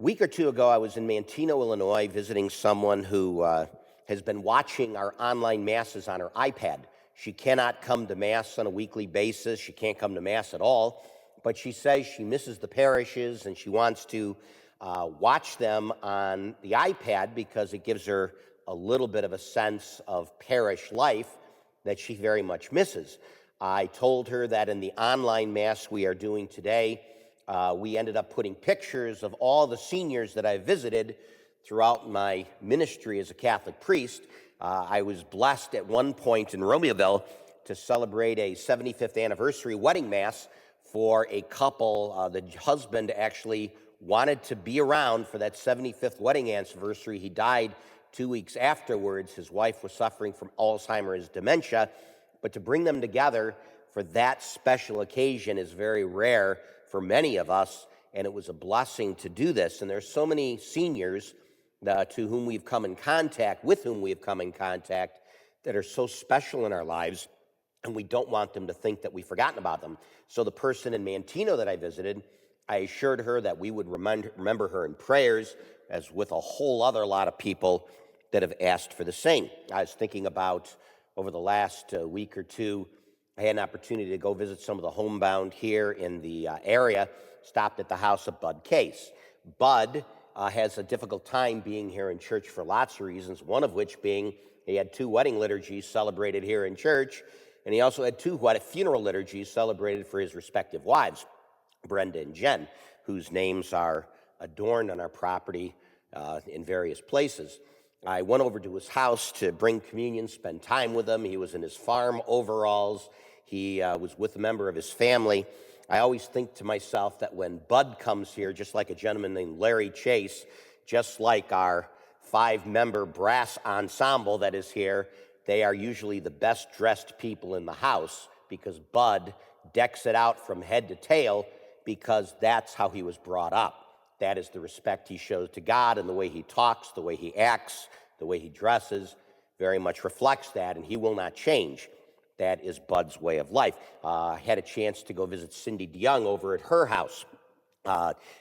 week or two ago, I was in Manteno, Illinois, visiting someone who has been watching our online masses on her iPad. She cannot come to Mass on a weekly basis. She can't come to Mass at all, but she says she misses the parishes and she wants to watch them on the iPad because it gives her a little bit of a sense of parish life that she very much misses. I told her that in the online Mass we are doing today, we ended up putting pictures of all the seniors that I visited throughout my ministry as a Catholic priest. I was blessed at one point in Romeoville to celebrate a 75th anniversary wedding Mass for a couple. The husband actually wanted to be around for that 75th wedding anniversary. He died 2 weeks afterwards. His wife was suffering from Alzheimer's dementia, but to bring them together for that special occasion is very rare for many of us, and it was a blessing to do this. And there's so many seniors with whom we've come in contact, that are so special in our lives, and we don't want them to think that we've forgotten about them. So the person in Manteno that I visited, I assured her that we would remember her in prayers, as with a whole other lot of people that have asked for the same. I was thinking about, over the last week or two, I had an opportunity to go visit some of the homebound here in the area, stopped at the house of Bud Case. Bud has a difficult time being here in church for lots of reasons, one of which being he had 2 wedding liturgies celebrated here in church, and he also had 2 funeral liturgies celebrated for his respective wives, Brenda and Jen, whose names are adorned on our property in various places. I went over to his house to bring communion, spend time with him. He was in his farm overalls. He was with a member of his family. I always think to myself that when Bud comes here, just like a gentleman named Larry Chase, just like our 5-member brass ensemble that is here, they are usually the best dressed people in the house because Bud decks it out from head to tail because that's how he was brought up. That is the respect he shows to God, and the way he talks, the way he acts, the way he dresses very much reflects that, and he will not change. That is Bud's way of life. I had a chance to go visit Cindy DeYoung over at her house.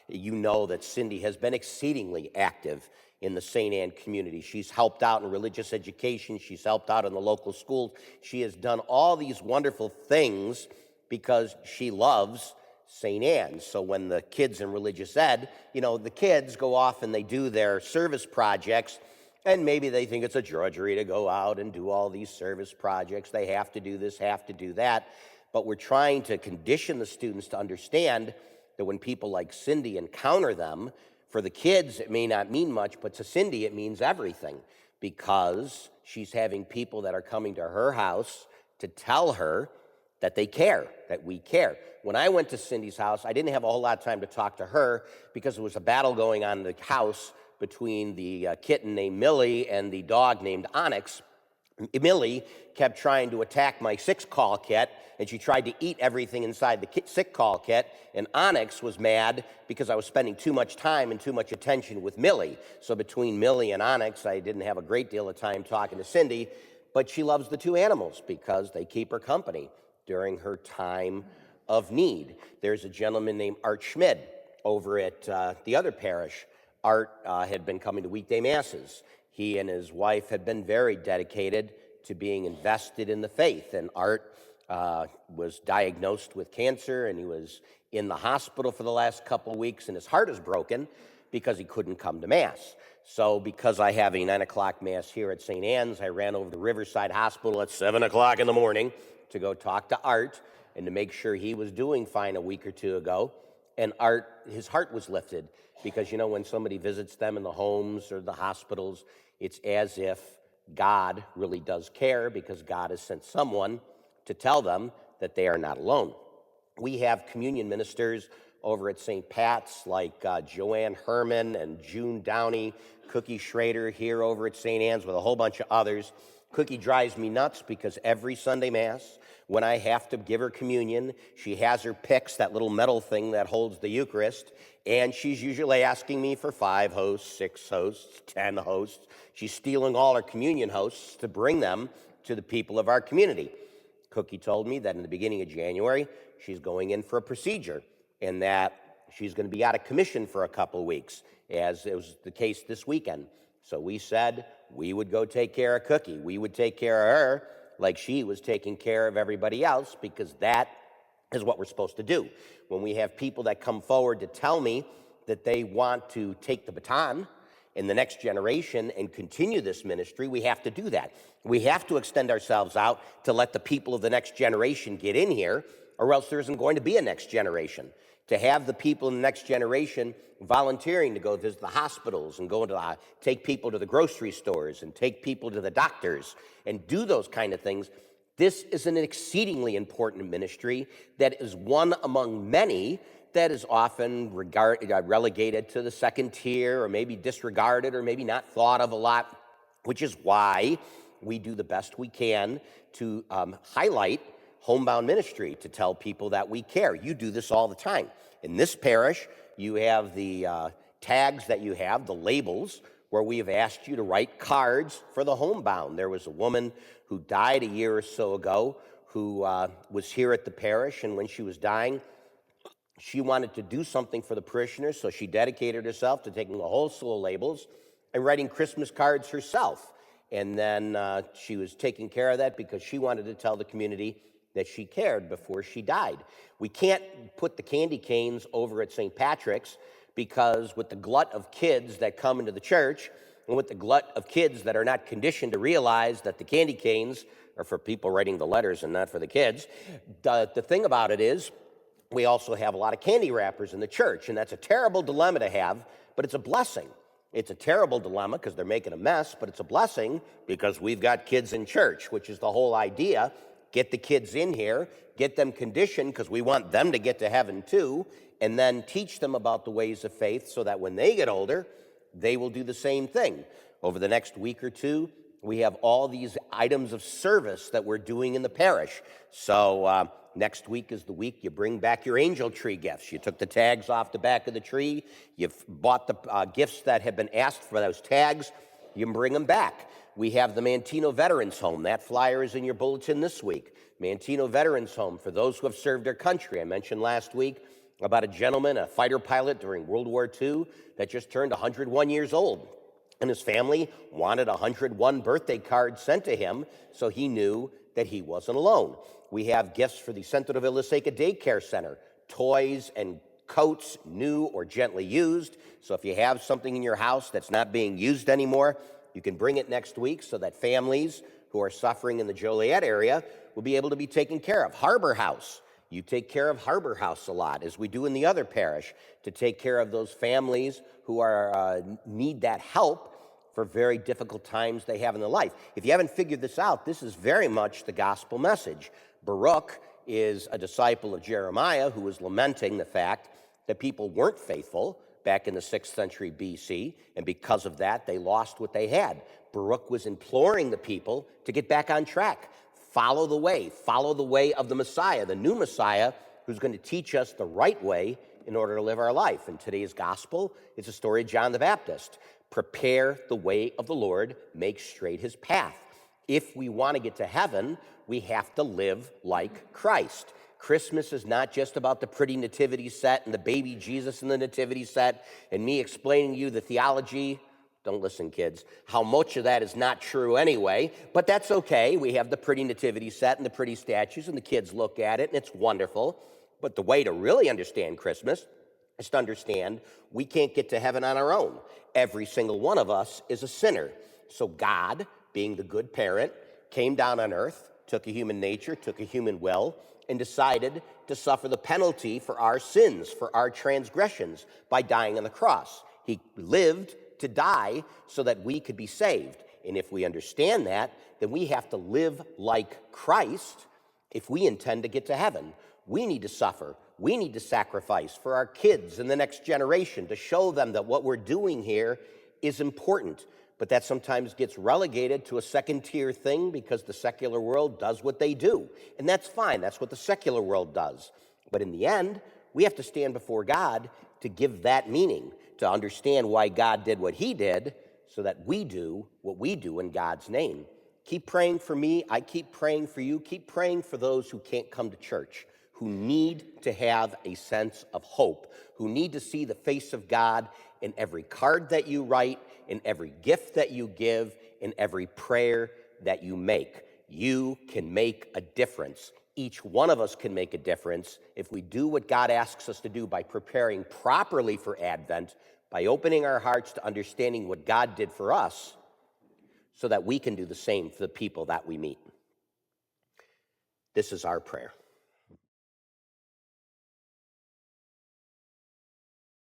You know that Cindy has been exceedingly active in the St. Anne community. She's helped out in religious education. She's helped out in the local schools. She has done all these wonderful things because she loves St. Anne. So when the kids in religious ed, the kids go off and they do their service projects, and maybe they think it's a drudgery to go out and do all these service projects. They have to do this, have to do that. But we're trying to condition the students to understand that when people like Cindy encounter them, for the kids it may not mean much, but to Cindy it means everything, because she's having people that are coming to her house to tell her that they care, that we care. When I went to Cindy's house, I didn't have a whole lot of time to talk to her because there was a battle going on in the house between the kitten named Millie and the dog named Onyx. Millie kept trying to attack my 6-call kit, and she tried to eat everything inside the 6-call kit, and Onyx was mad because I was spending too much time and too much attention with Millie. So between Millie and Onyx, I didn't have a great deal of time talking to Cindy, but she loves the 2 animals because they keep her company during her time of need. There's a gentleman named Art Schmid over at the other parish. Art had been coming to weekday masses. He and his wife had been very dedicated to being invested in the faith, and Art was diagnosed with cancer, and he was in the hospital for the last couple of weeks, and his heart is broken because he couldn't come to Mass. So because I have a 9 o'clock Mass here at St. Anne's, I ran over to Riverside Hospital at 7 o'clock in the morning to go talk to Art and to make sure he was doing fine a week or two ago. And Art, his heart was lifted because, when somebody visits them in the homes or the hospitals, it's as if God really does care because God has sent someone to tell them that they are not alone. We have communion ministers over at St. Pat's like Joanne Herman and June Downey, Cookie Schroeder here over at St. Anne's with a whole bunch of others. Cookie drives me nuts because every Sunday Mass, when I have to give her communion, she has her pyx, that little metal thing that holds the Eucharist, and she's usually asking me for 5 hosts, 6 hosts, 10 hosts. She's stealing all her communion hosts to bring them to the people of our community. Cookie told me that in the beginning of January, she's going in for a procedure and that she's going to be out of commission for a couple of weeks. as it was the case this weekend. So we said we would go take care of Cookie. We would take care of her like she was taking care of everybody else, because that is what we're supposed to do. When we have people that come forward to tell me that they want to take the baton in the next generation and continue this ministry, we have to do that. We have to extend ourselves out to let the people of the next generation get in here, or else there isn't going to be a next generation. To have the people in the next generation volunteering to go visit the hospitals and go to take people to the grocery stores and take people to the doctors and do those kind of things, this is an exceedingly important ministry that is one among many that is often relegated to the second tier, or maybe disregarded, or maybe not thought of a lot, which is why we do the best we can to highlight homebound ministry, to tell people that we care. You do this all the time. In this parish, you have the tags that you have, the labels, where we have asked you to write cards for the homebound. There was a woman who died a year or so ago who was here at the parish, and when she was dying, she wanted to do something for the parishioners, so she dedicated herself to taking a whole slew of labels and writing Christmas cards herself. And then she was taking care of that because she wanted to tell the community that she cared before she died. We can't put the candy canes over at St. Patrick's, because with the glut of kids that come into the church, and with the glut of kids that are not conditioned to realize that the candy canes are for people writing the letters and not for the kids, the thing about it is, we also have a lot of candy wrappers in the church, and that's a terrible dilemma to have, but it's a blessing. It's a terrible dilemma because they're making a mess, but it's a blessing because we've got kids in church, which is the whole idea. Get the kids in here, get them conditioned, because we want them to get to heaven too, and then teach them about the ways of faith so that when they get older, they will do the same thing. Over the next week or two, we have all these items of service that we're doing in the parish. So next week is the week you bring back your angel tree gifts. You took the tags off the back of the tree. You've bought the gifts that have been asked for those tags. You can bring them back. We have the Mantino Veterans Home. That flyer is in your bulletin this week. Mantino Veterans Home for those who have served their country. I mentioned last week about a gentleman, a fighter pilot during World War II, that just turned 101 years old. And his family wanted a 101 birthday card sent to him so he knew that he wasn't alone. We have gifts for the Centro de Villa Seca Daycare Center, toys and coats, new or gently used. So if you have something in your house that's not being used anymore, you can bring it next week so that families who are suffering in the Joliet area will be able to be taken care of. Harbor House. You take care of Harbor House a lot, as we do in the other parish, to take care of those families who are need that help for very difficult times they have in their life. If you haven't figured this out, this is very much the gospel message. Baruch is a disciple of Jeremiah who was lamenting the fact that people weren't faithful back in the 6th century BC, and because of that, they lost what they had. Baruch was imploring the people to get back on track. Follow the way of the Messiah, the new Messiah, who's going to teach us the right way in order to live our life. And today's gospel is a story of John the Baptist. Prepare the way of the Lord, make straight his path. If we want to get to heaven, we have to live like Christ. Christmas is not just about the pretty nativity set and the baby Jesus in the nativity set and me explaining to you the theology. Don't listen, kids, how much of that is not true anyway, but that's okay. We have the pretty nativity set and the pretty statues, and the kids look at it, and it's wonderful. But the way to really understand Christmas is to understand we can't get to heaven on our own. Every single one of us is a sinner. So God, being the good parent, came down on earth, took a human nature, took a human will, and decided to suffer the penalty for our sins, for our transgressions, by dying on the cross. He lived to die so that we could be saved. And if we understand that, then we have to live like Christ if we intend to get to heaven. We need to suffer. We need to sacrifice for our kids and the next generation to show them that what we're doing here is important. But that sometimes gets relegated to a second-tier thing because the secular world does what they do. And that's fine. That's what the secular world does. But in the end, we have to stand before God to give that meaning, to understand why God did what he did so that we do what we do in God's name. Keep praying for me. I keep praying for you. Keep praying for those who can't come to church, who need to have a sense of hope, who need to see the face of God in every card that you write, in every gift that you give, in every prayer that you make. You can make a difference. Each one of us can make a difference if we do what God asks us to do by preparing properly for Advent, by opening our hearts to understanding what God did for us, so that we can do the same for the people that we meet. This is our prayer.